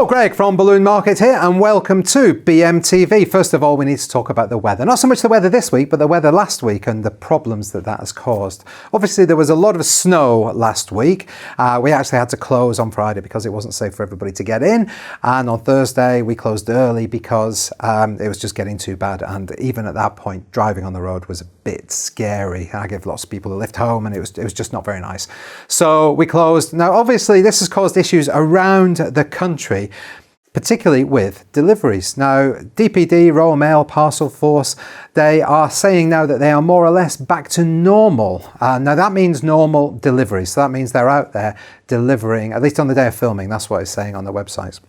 Hello, Greg from Balloon Market here, and welcome to BMTV. First of all, we need to talk about the weather. Not so much the weather this week, but the weather last week and the problems that has caused. Obviously, there was a lot of snow last week. We actually had to close on Friday because it wasn't safe for everybody to get in. And on Thursday, we closed early because it was just getting too bad. And even at that point, driving on the road was a bit scary. I gave lots of people a lift home, and it was just not very nice. So we closed. Now, obviously, this has caused issues around the country, particularly with deliveries. Now, DPD, Royal Mail, Parcel Force, they are saying now that they are more or less back to normal. Now, that means normal deliveries. So that means they're out there delivering, at least on the day of filming. That's what it's saying on the websites.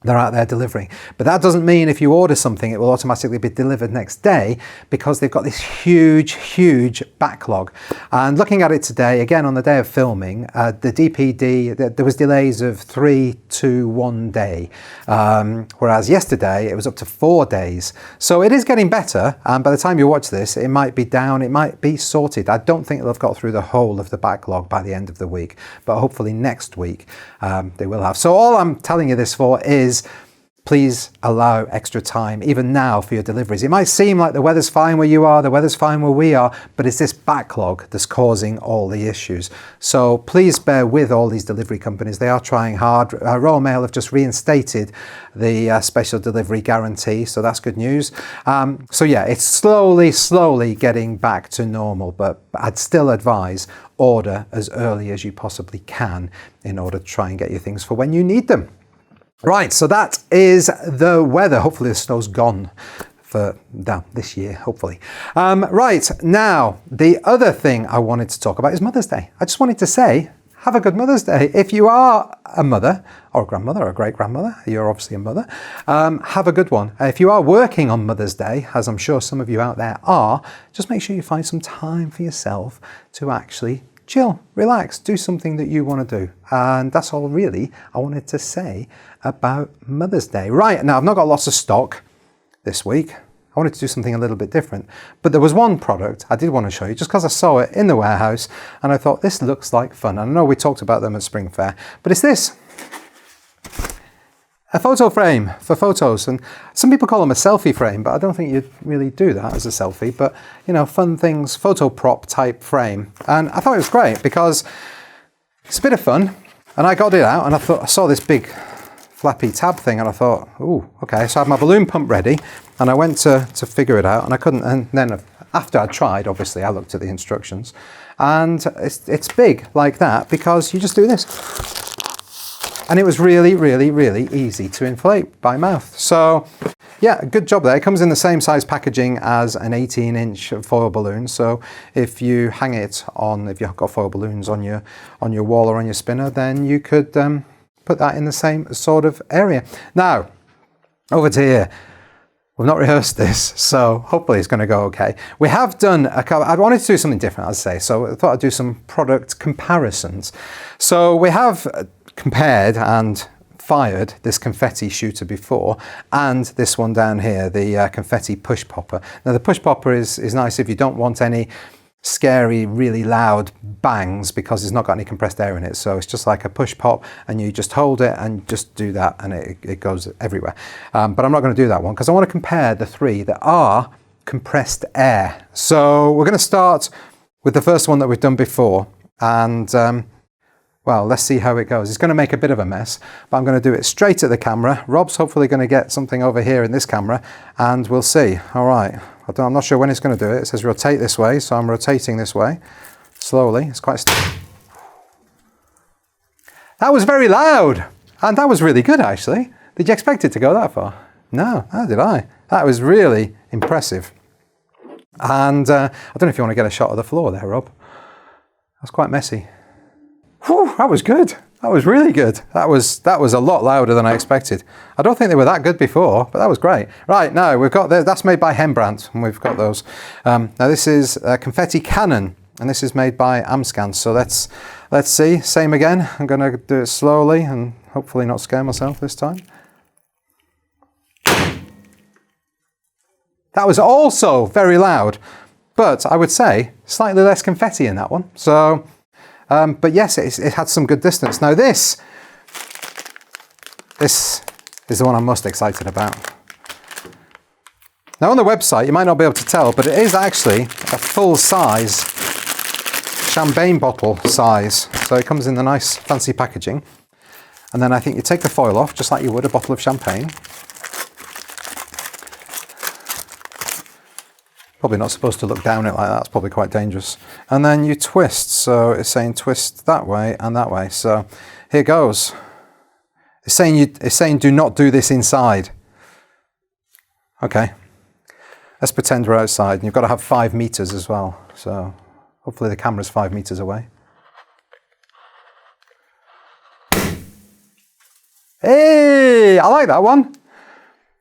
They're out there delivering. But that doesn't mean if you order something, it will automatically be delivered next day, because they've got this huge backlog. And looking at it today, again, on the day of filming, the DPD, there was delays of 3 to 1 day. Whereas yesterday, it was up to 4 days. So it is getting better. And by the time you watch this, it might be down, it might be sorted. I don't think they'll have got through the whole of the backlog by the end of the week, but hopefully next week they will have. So all I'm telling you this for is, please allow extra time, even now, for your deliveries. It might seem like the weather's fine where you are, the weather's fine where we are, but it's this backlog that's causing all the issues. So please bear with all these delivery companies. They are trying hard. Royal Mail have just reinstated the special delivery guarantee, so that's good news. So yeah, it's slowly getting back to normal, but I'd still advise order as early as you possibly can in order to try and get your things for when you need them. Right, so that is the weather. Hopefully the snow's gone for this year, hopefully. Right, now, the other thing I wanted to talk about is Mother's Day. I just wanted to say, have a good Mother's Day. If you are a mother, or a grandmother, or a great-grandmother, you're obviously a mother, have a good one. If you are working on Mother's Day, as I'm sure some of you out there are, just make sure you find some time for yourself to actually chill, relax, do something that you want to do. And that's all really I wanted to say about Mother's Day. Right, now I've not got lots of stock this week. I wanted to do something a little bit different. But there was one product I did want to show you just because I saw it in the warehouse and I thought this looks like fun. And I know we talked about them at Spring Fair, but it's this. A photo frame for photos, and some people call them a selfie frame, but I don't think you'd really do that as a selfie, but you know, fun things, photo prop type frame. And I thought it was great because it's a bit of fun, and I got it out and I saw this big flappy tab thing and I thought, ooh, okay. So I had my balloon pump ready and I went to figure it out and I couldn't, and then after I'd tried, obviously I looked at the instructions, and it's big like that because you just do this. And it was really easy to inflate by mouth. So yeah, good job there. It comes in the same size packaging as an 18-inch foil balloon. So if you hang it on, if you've got foil balloons on your wall or on your spinner, then you could put that in the same sort of area. Now, over to here. We've not rehearsed this, so hopefully it's going to go okay. We have done a couple, I wanted to do something different, I'd say, so I thought I'd do some product comparisons. So we have compared and fired this Confetti-Shooter before, and this one down here, the Confetti Push Popper. Now the Push Popper is nice if you don't want any scary, really loud bangs because it's not got any compressed air in it. So it's just like a push pop and you just hold it and just do that and it goes everywhere. But I'm not going to do that one because I want to compare the three that are compressed air. So we're going to start with the first one that we've done before, and well, let's see how it goes. It's going to make a bit of a mess, but I'm going to do it straight at the camera. Rob's hopefully going to get something over here in this camera, and we'll see. All right. I'm not sure when it's going to do it. It says rotate this way, so I'm rotating this way. Slowly. It's quite That was very loud, and that was really good, actually. Did you expect it to go that far? No, how did I? That was really impressive. And I don't know if you want to get a shot of the floor there, Rob. That's quite messy. Whew, that was good. That was really good. That was a lot louder than I expected. I don't think they were that good before, but that was great. Right, now we've got that's made by Rembrandt, and we've got those. Now this is Confetti Cannon, and this is made by Amscan. So let's see. Same again. I'm going to do it slowly and hopefully not scare myself this time. That was also very loud, but I would say slightly less confetti in that one. So. But yes, it had some good distance. Now this This is the one I'm most excited about. Now on the website, you might not be able to tell, but it is actually a full-size champagne bottle size. So it comes in the nice fancy packaging. And then I think you take the foil off, just like you would a bottle of champagne. Probably not supposed to look down it like that, it's probably quite dangerous. And then you twist, so it's saying twist that way and that way. So here goes. It's saying do not do this inside. Okay. Let's pretend we're outside, and you've got to have 5 meters as well. So hopefully the camera's 5 meters away. Hey, I like that one.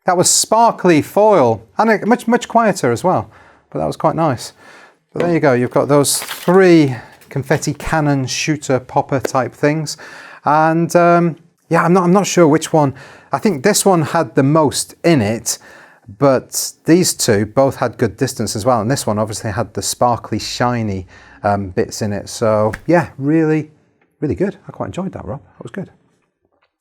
That was sparkly foil, and much quieter as well. But that was quite nice. But there you go. You've got those 3 confetti cannon shooter popper type things, and yeah, I'm not sure which one. I think this one had the most in it. But these 2 both had good distance as well. And this one obviously had the sparkly, shiny bits in it. So yeah, really, really good. I quite enjoyed that, Rob. That was good.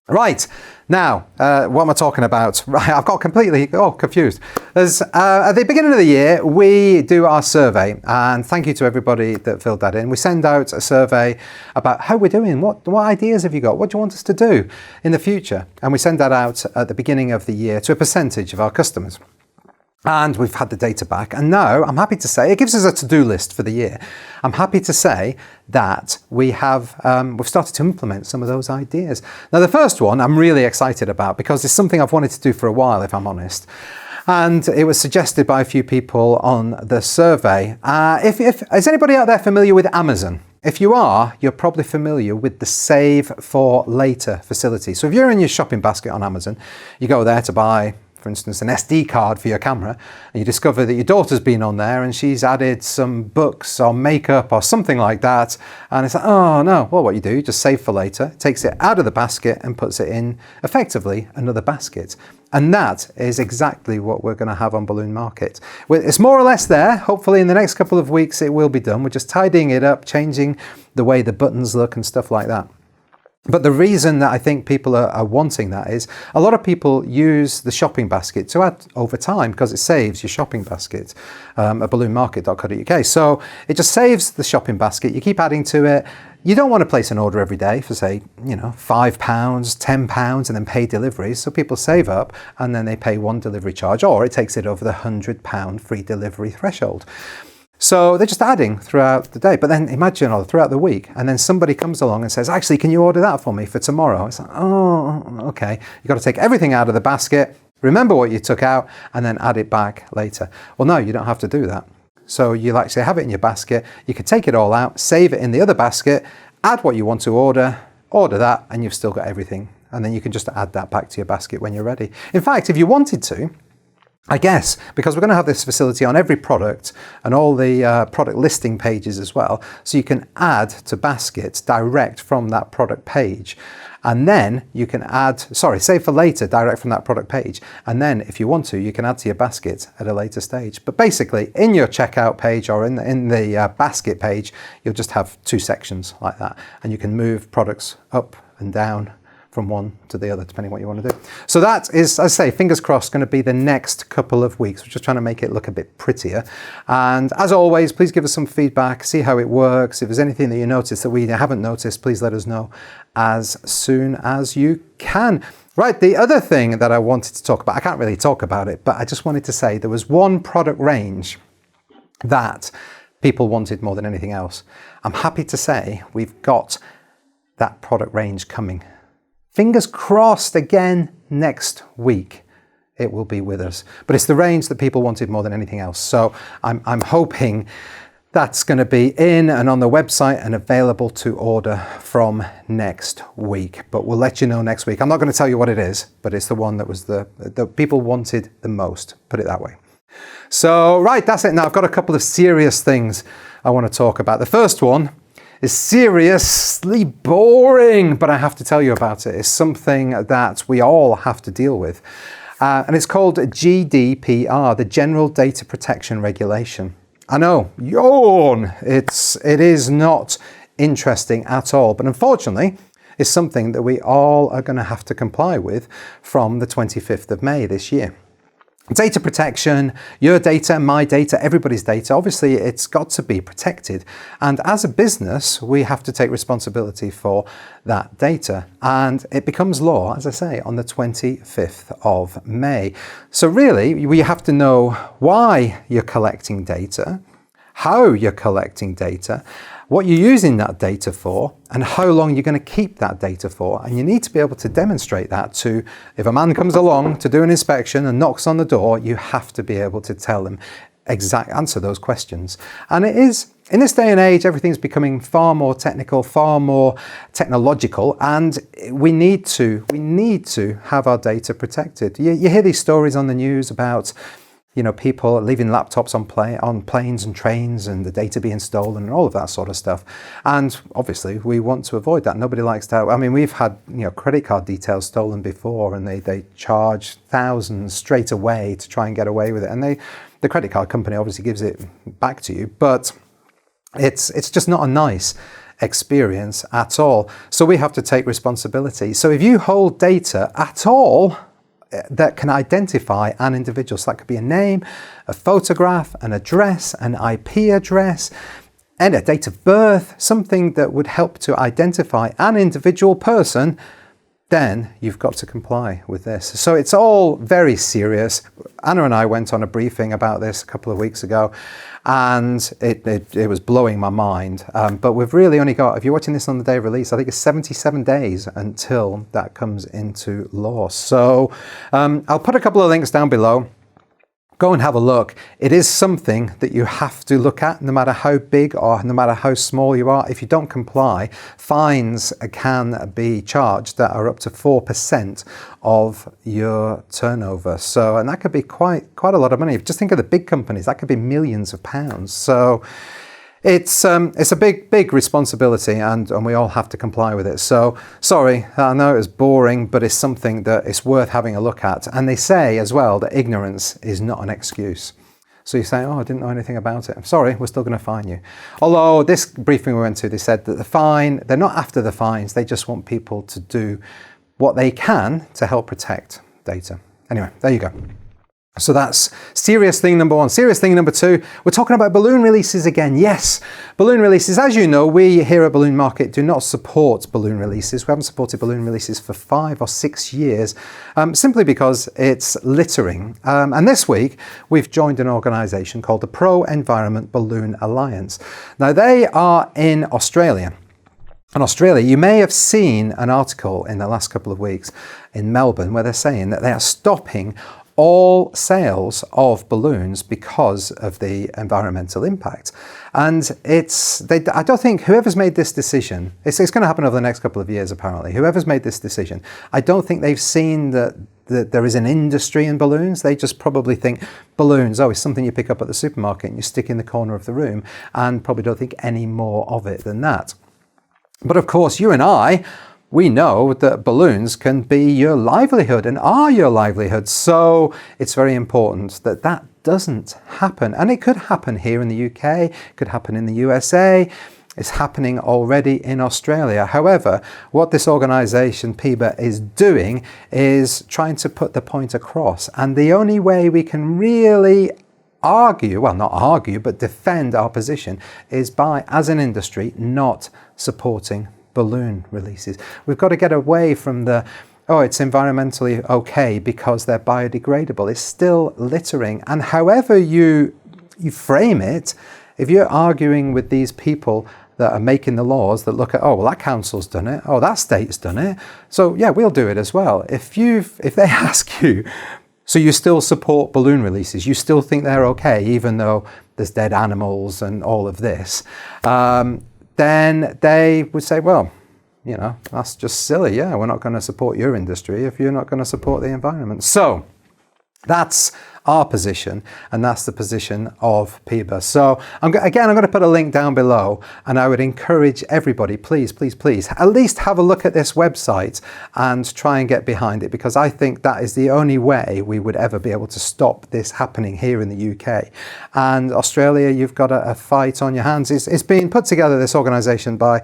Right, now, what am I talking about? Right, I've got completely confused. At the beginning of the year, we do our survey, and thank you to everybody that filled that in. We send out a survey about how we're doing, what ideas have you got, what do you want us to do in the future? And we send that out at the beginning of the year to a percentage of our customers. And we've had the data back, and now I'm happy to say it gives us a to-do list for the year. I'm happy to say that we've started to implement some of those ideas. Now, the first one I'm really excited about because it's something I've wanted to do for a while, if I'm honest. And it was suggested by a few people on the survey. Is anybody out there familiar with Amazon? If you are, you're probably familiar with the Save for Later facility. So if you're in your shopping basket on Amazon, you go there to buy, for instance, an SD card for your camera, and you discover that your daughter's been on there and she's added some books or makeup or something like that, and it's like, oh no, well, what you do, you just save for later, takes it out of the basket and puts it in, effectively, another basket. And that is exactly what we're going to have on Balloon Market. It's more or less there. Hopefully in the next couple of weeks it will be done. We're just tidying it up, changing the way the buttons look and stuff like that. But the reason that I think people are wanting that is a lot of people use the shopping basket to add over time because it saves your shopping basket at balloonmarket.co.uk. So it just saves the shopping basket. You keep adding to it. You don't want to place an order every day for, say, £5, £10, and then pay deliveries. So people save up and then they pay one delivery charge, or it takes it over the £100 free delivery threshold. So they're just adding throughout the day. But then imagine throughout the week, and then somebody comes along and says, actually, can you order that for me for tomorrow? It's like, oh, okay. You've got to take everything out of the basket, remember what you took out, and then add it back later. Well, no, you don't have to do that. So you'll actually have it in your basket. You can take it all out, save it in the other basket, add what you want to order that, and you've still got everything. And then you can just add that back to your basket when you're ready. In fact, if you wanted to, I guess, because we're going to have this facility on every product and all the product listing pages as well, so you can add to baskets direct from that product page. And then you can save for later direct from that product page. And then if you want to, you can add to your basket at a later stage. But basically, in your checkout page or in the basket page, you'll just have 2 sections like that. And you can move products up and down from one to the other, depending what you want to do. So that is, as I say, fingers crossed, going to be the next couple of weeks. We're just trying to make it look a bit prettier. And as always, please give us some feedback, see how it works. If there's anything that you notice that we haven't noticed, please let us know as soon as you can. Right, the other thing that I wanted to talk about, I can't really talk about it, but I just wanted to say there was one product range that people wanted more than anything else. I'm happy to say we've got that product range coming. Fingers crossed again next week it will be with us. But it's the range that people wanted more than anything else. So I'm hoping that's going to be in and on the website and available to order from next week. But we'll let you know next week. I'm not going to tell you what it is, but it's the one that was the people wanted the most, put it that way. So right, that's it now. I've got a couple of serious things I want to talk about. The first one is seriously boring, but I have to tell you about it. It's something that we all have to deal with. And it's called GDPR, the General Data Protection Regulation. I know, yawn. It is not interesting at all, but unfortunately, is something that we all are going to have to comply with from the 25th of May this year. Data protection, your data, my data, everybody's data, obviously it's got to be protected. And as a business, we have to take responsibility for that data. And it becomes law, as I say, on the 25th of May. So really, we have to know why you're collecting data, how you're collecting data, what you're using that data for, and how long you're going to keep that data for. And you need to be able to demonstrate that to, if a man comes along to do an inspection and knocks on the door, you have to be able to tell them answer those questions. And it is, in this day and age, everything's becoming far more technical, far more technological, and we need to have our data protected. You hear these stories on the news about people leaving laptops on planes and trains and the data being stolen and all of that sort of stuff. And obviously we want to avoid that. Nobody likes to we've had, credit card details stolen before, and they charge thousands straight away to try and get away with it. And the credit card company obviously gives it back to you, but it's just not a nice experience at all. So we have to take responsibility. So if you hold data at all that can identify an individual, so that could be a name, a photograph, an address, an IP address, and a date of birth, something that would help to identify an individual person, then you've got to comply with this. So it's all very serious. Anna and I went on a briefing about this a couple of weeks ago, and it was blowing my mind. But we've really only got, if you're watching this on the day of release, I think it's 77 days until that comes into law. So I'll put a couple of links down below. Go and have a look. It is something that you have to look at, no matter how big or no matter how small you are. If you don't comply, fines can be charged that are up to 4% of your turnover. So, and that could be quite a lot of money. Just think of the big companies, that could be millions of pounds. So it's a big responsibility, and we all have to comply with it. So sorry, I know it was boring, but it's something that it's worth having a look at. And they say as well that ignorance is not an excuse. So you say, oh, I didn't know anything about it. I'm sorry, we're still going to fine you. Although this briefing we went to, they said that the fine, they're not after the fines, they just want people to do what they can to help protect data. Anyway, there you go. So that's serious thing number one. Serious thing number two, we're talking about balloon releases again. Yes, balloon releases. As you know, we here at Balloon Market do not support balloon releases. We haven't supported balloon releases for 5 or 6 years, simply because it's littering. And this week, we've joined an organisation called the Pro Environment Balloon Alliance. Now, they are in Australia. In Australia, you may have seen an article in the last couple of weeks in Melbourne where they're saying that they are stopping all sales of balloons because of the environmental impact. And I don't think whoever's made this decision, it's going to happen over the next couple of years apparently, whoever's made this decision, I don't think they've seen that there is an industry in balloons. They just probably think balloons, it's something you pick up at the supermarket and you stick in the corner of the room, and probably don't think any more of it than that. But of course, you and I, we know that balloons can be your livelihood and are your livelihood. So it's very important that that doesn't happen. And it could happen here in the UK, it could happen in the USA. It's happening already in Australia. However, what this organisation, PIBA, is doing is trying to put the point across. And the only way we can really argue, well, not argue, but defend our position is by, as an industry, not supporting balloon releases. We've got to get away from the, it's environmentally okay because they're biodegradable. It's still littering. And however you frame it, if you're arguing with these people that are making the laws that look at, that council's done it, that state's done it, so yeah, we'll do it as well. If they ask you, so you still support balloon releases, you still think they're okay, even though there's dead animals and all of this, then they would say, that's just silly. Yeah, we're not going to support your industry if you're not going to support the environment. So that's our position, and that's the position of PIBA. So I'm going to put a link down below, and I would encourage everybody, please, at least have a look at this website and try and get behind it, because I think that is the only way we would ever be able to stop this happening here in the UK. And Australia, you've got a fight on your hands. It's being put together, this organisation, by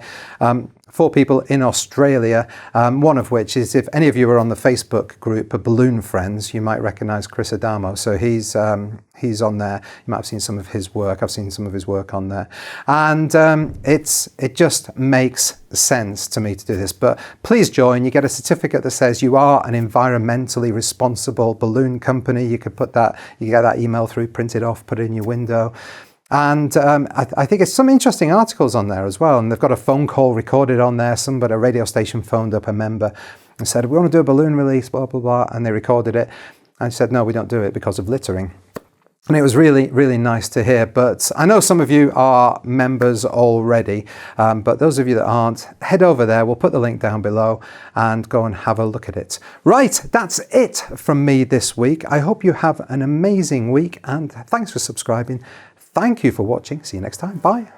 4 people in Australia, one of which is, if any of you are on the Facebook group Balloon Friends, you might recognise Chris Adamo. So he's on there. You might have seen some of his work. I've seen some of his work on there. And it just makes sense to me to do this. But please join. You get a certificate that says you are an environmentally responsible balloon company. You could put that, you get that email through, print it off, put it in your window. And I think it's some interesting articles on there as well. And they've got a phone call recorded on there. Somebody, a radio station, phoned up a member and said, we want to do a balloon release, blah, blah, blah. And they recorded it and said, no, we don't do it because of littering. And it was really, really nice to hear. But I know some of you are members already, but those of you that aren't, head over there. We'll put the link down below and go and have a look at it. Right, that's it from me this week. I hope you have an amazing week and thanks for subscribing. Thank you for watching. See you next time. Bye.